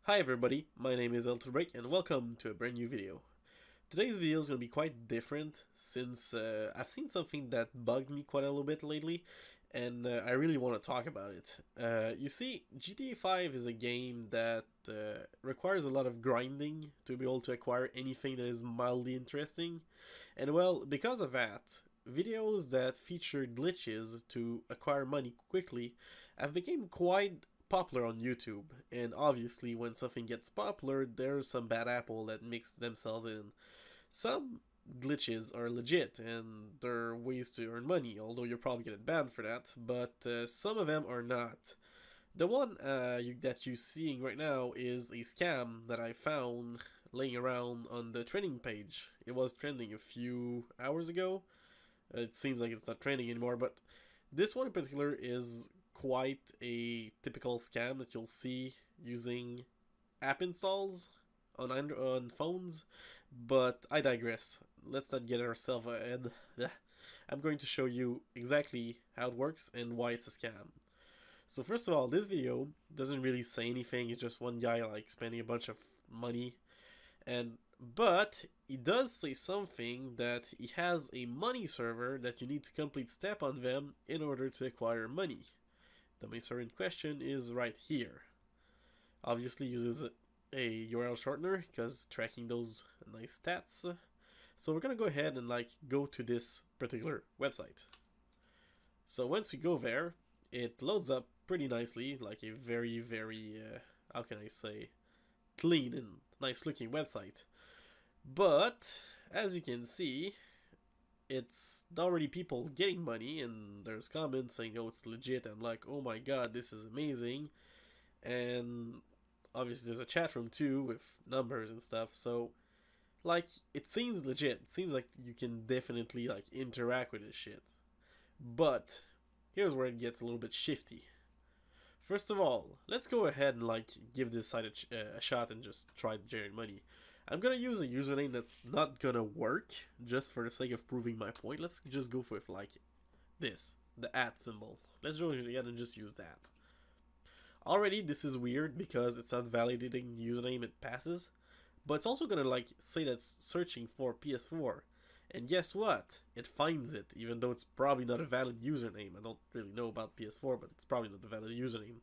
Hi everybody, my name is Elterbreak and welcome to a brand new video. Today's video is going to be quite different since I've seen something that bugged me quite a little bit lately and I really want to talk about it. You see, GTA 5 is a game that requires a lot of grinding to be able to acquire anything that is mildly interesting, and well, because of that, videos that feature glitches to acquire money quickly have become quite popular on YouTube, and obviously when something gets popular, there's some bad apple that mix themselves in. Some glitches are legit and there are ways to earn money, although you're probably getting banned for that, but some of them are not. The one that you're seeing right now is a scam that I found laying around on the trending page. It was trending a few hours ago. It seems like it's not trending anymore, but this one in particular is quite a typical scam that you'll see using app installs on phones. But I digress. Let's not get ourselves ahead. I'm going to show you exactly how it works and why it's a scam. So first of all, this video doesn't really say anything. It's just one guy like spending a bunch of money, and but he does say something that he has a money server that you need to complete step on them in order to acquire money. The money server in question is right here. Obviously uses a URL shortener because tracking those nice stats. So we're gonna go ahead and go to this particular website. So once we go there, it loads up pretty nicely, like a very how can I say, clean and nice looking website. But as you can see, it's already people getting money, and there's comments saying, oh, it's legit. I'm like, oh my god, this is amazing. And obviously there's a chat room too with numbers and stuff, so like it seems legit. It seems like you can definitely like interact with this shit. But here's where it gets a little bit shifty. First of all, let's go ahead and give this site a shot and just try to generate money. I'm gonna use a username that's not gonna work just for the sake of proving my point. Let's just go with this, the @ symbol. Let's go ahead and just use that. Already this is weird because it's not validating username, it passes, but it's also gonna say that it's searching for PS4. And guess what? It finds it, even though it's probably not a valid username. I don't really know about PS4, but it's probably not a valid username.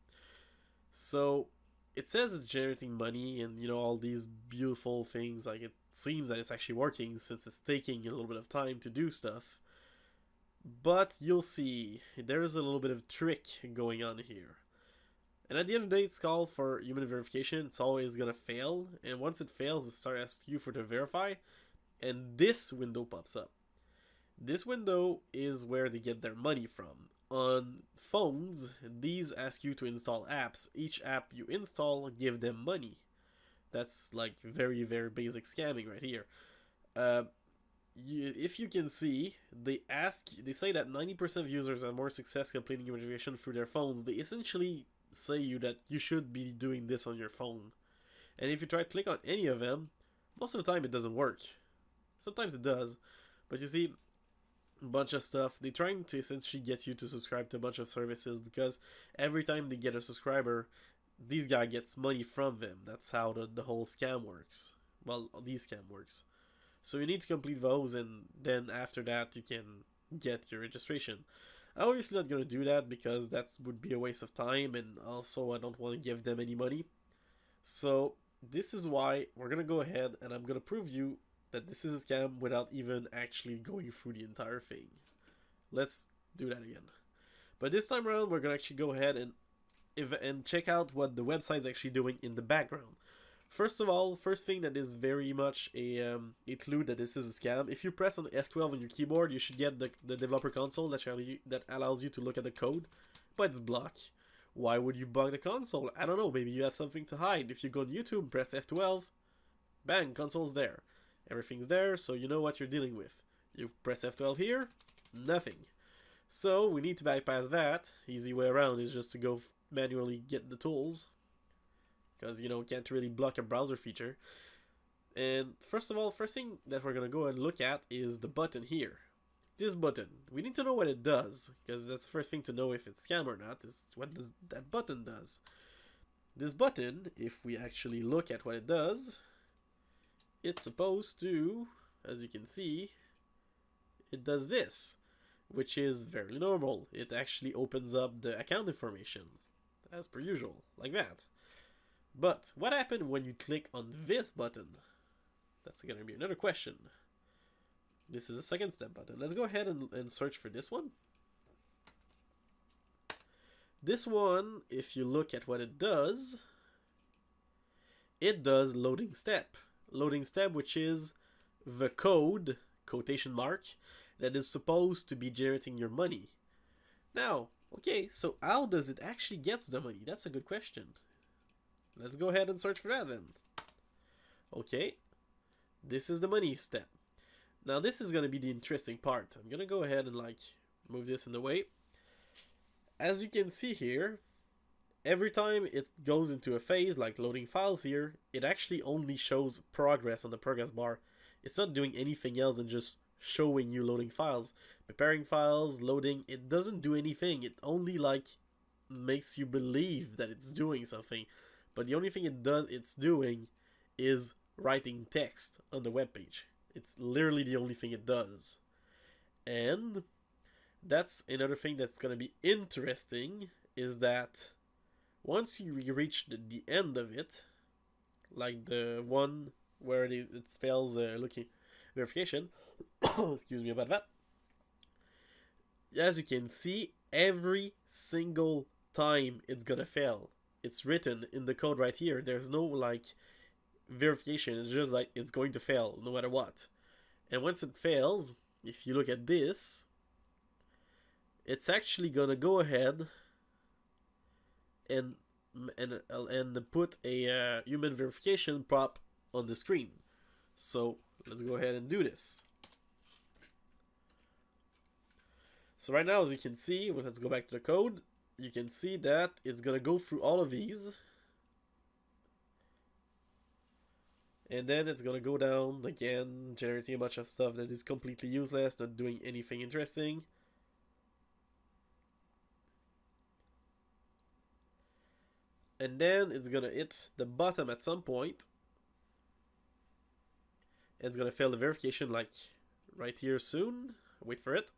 So it says it's generating money and all these beautiful things. Like, it seems that it's actually working since it's taking a little bit of time to do stuff. But you'll see there is a little bit of trick going on here. And at the end of the day, it's called for human verification. It's always gonna fail, and once it fails, it starts asking you for to verify, and this window pops up. This window is where they get their money from. On phones, these ask you to install apps. Each app you install give them money. That's like very basic scamming right here. If you can see, they say that 90% of users have more success completing verification through their phones. They essentially say you that you should be doing this on your phone. And if you try to click on any of them, most of the time it doesn't work. Sometimes it does, but you see, a bunch of stuff. They're trying to essentially get you to subscribe to a bunch of services because every time they get a subscriber, these guy gets money from them. That's how the whole scam works. Well, these scam works. So you need to complete those, and then after that you can get your registration. I'm obviously not going to do that because that would be a waste of time, and also I don't want to give them any money. So this is why we're going to go ahead and I'm going to prove you that this is a scam without even actually going through the entire thing. Let's do that again. But this time around, we're going to actually go ahead and check out what the website is actually doing in the background. First of all, first thing that is very much a clue that this is a scam. If you press on F12 on your keyboard, you should get the developer console that allows you to look at the code, but it's blocked. Why would you bug the console? I don't know, maybe you have something to hide. If you go on YouTube, press F12, bang, console's there. Everything's there, so you know what you're dealing with. You press F12 here, nothing. So we need to bypass that. Easy way around is just to go manually get the tools, because can't really block a browser feature. And first of all, first thing that we're gonna go and look at is the button here. This button, we need to know what it does, because that's the first thing to know if it's scam or not, is what does that button does. this button, if we actually look at what it does, it's supposed to, as you can see, it does this, which is very normal. It actually opens up the account information, as per usual, like that. But what happened when you click on this button? That's going to be another question. This is a second step button. Let's go ahead and search for this one. This one, if you look at what it does loading step. Loading step, which is the code, quotation mark, that is supposed to be generating your money. Now, okay, so how does it actually get the money? That's a good question. Let's go ahead and search for that then. Okay, this is the money step. Now this is going to be the interesting part. I'm going to go ahead and like move this in the way. As you can see here, every time it goes into a phase like loading files here, it actually only shows progress on the progress bar. It's not doing anything else than just showing you loading files. Preparing files, loading, it doesn't do anything. It only like makes you believe that it's doing something. But the only thing it's doing is writing text on the web page. It's literally the only thing it does. And that's another thing that's going to be interesting, is that once you reach the end of it, like the one where it fails looking verification, excuse me about that, as you can see, every single time it's going to fail. It's written in the code right here. There's no like verification. It's just like it's going to fail no matter what. And once it fails, if you look at this, it's actually gonna go ahead and put a human verification prop on the screen. So let's go ahead and do this. So right now, as you can see, well, let's go back to the code. You can see that it's gonna go through all of these, and then it's gonna go down again, generating a bunch of stuff that is completely useless, not doing anything interesting. And then it's gonna hit the bottom at some point, and it's gonna fail the verification like right here soon. Wait for it.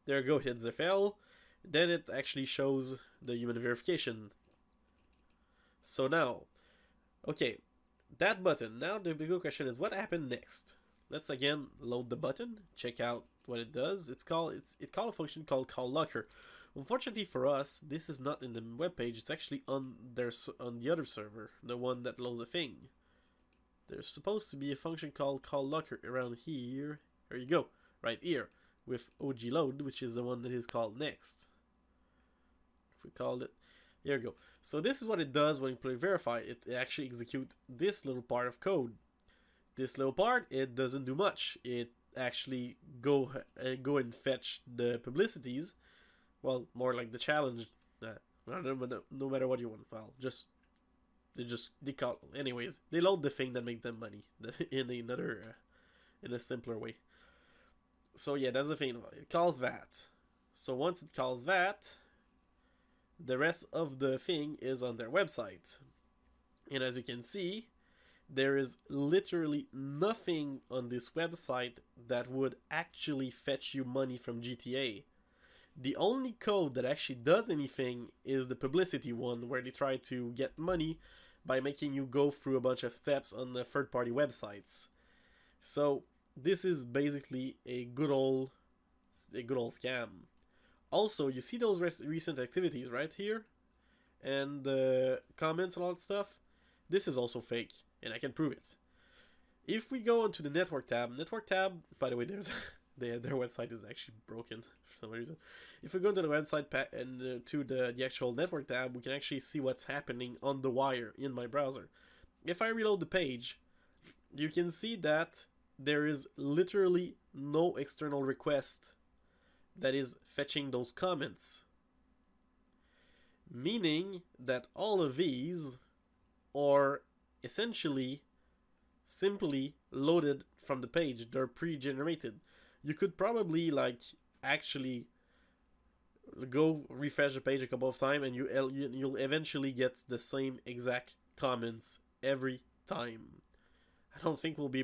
There you go, hits the fail. Then it actually shows the human verification. So now, okay, that button. Now the big question is, what happened next? Let's again load the button, check out what it does. It called a function called call locker. Unfortunately for us, this is not in the web page. It's actually on the other server, the one that loads a thing. There's supposed to be a function called call locker around here. There you go, right here, with OG load, which is the one that is called next. If we call it, there you go. So this is what it does when you play verify. It actually executes this little part of code. This little part, it doesn't do much. It actually go and fetch the publicities. Well, more like the challenge. No matter what you want. Well, they call. Anyways, they load the thing that makes them money in a simpler way. So yeah, that's the thing. It calls that. So once it calls that, the rest of the thing is on their website. And as you can see, there is literally nothing on this website that would actually fetch you money from GTA. The only code that actually does anything is the publicity one, where they try to get money by making you go through a bunch of steps on the third-party websites. So this is basically a good old scam. Also, you see those recent activities right here, and the comments and all that stuff. This is also fake, and I can prove it. If we go into the network tab, by the way, there's their website is actually broken for some reason. If we go to the website and to the actual network tab, we can actually see what's happening on the wire in my browser. If I reload the page, you can see that there is literally no external request that is fetching those comments. Meaning that all of these are essentially simply loaded from the page. They're pre-generated. You could probably like actually go refresh the page a couple of times, and you'll eventually get the same exact comments every time. I don't think we'll be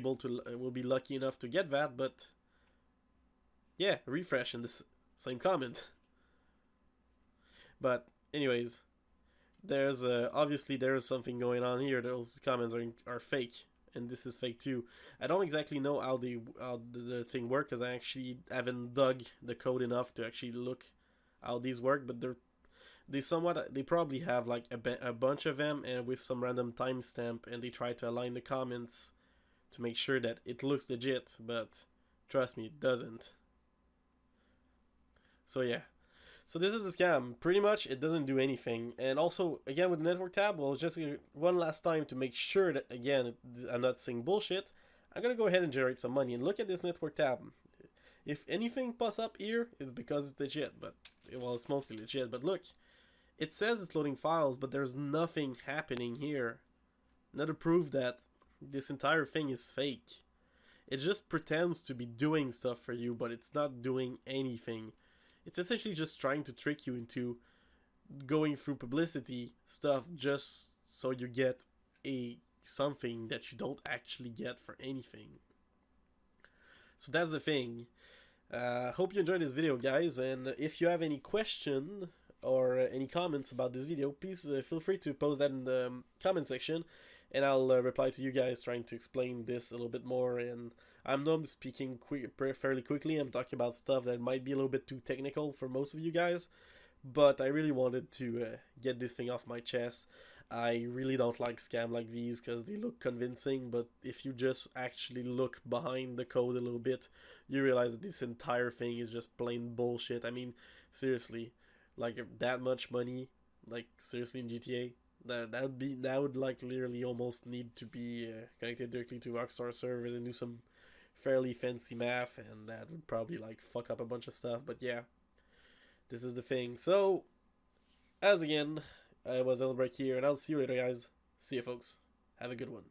lucky enough to get that, but yeah, refresh in this same comment. But anyways, there's obviously there is something going on here. Those comments are fake, and this is fake too. I don't exactly know how the thing works, because I actually haven't dug the code enough to actually look how these work. But they probably have like a bunch of them, and with some random timestamp, and they try to align the comments to make sure that it looks legit. But trust me, it doesn't. So yeah. So this is a scam. Pretty much, it doesn't do anything. And also, again, with the network tab, well, just one last time to make sure that, again, I'm not saying bullshit, I'm going to go ahead and generate some money. And look at this network tab. If anything pops up here, it's because it's legit. But, well, it's mostly legit. But look, it says it's loading files, but there's nothing happening here. Another proof that this entire thing is fake. It just pretends to be doing stuff for you, but it's not doing anything. It's essentially just trying to trick you into going through publicity stuff just so you get something that you don't actually get for anything. So that's the thing. Hope you enjoyed this video, guys, and if you have any question or any comments about this video, please feel free to post that in the comment section, and I'll reply to you guys trying to explain this a little bit more. And I know I'm speaking fairly quickly. I'm talking about stuff that might be a little bit too technical for most of you guys, but I really wanted to get this thing off my chest. I really don't like scam like these because they look convincing, but if you just actually look behind the code a little bit, you realize that this entire thing is just plain bullshit. I mean, seriously, like that much money, like seriously in GTA, that would like literally almost need to be connected directly to Rockstar servers and do some fairly fancy math, and that would probably like fuck up a bunch of stuff. But yeah, this is the thing. So as again, I was Elbreak here, and I'll see you later, guys. See you, folks. Have a good one.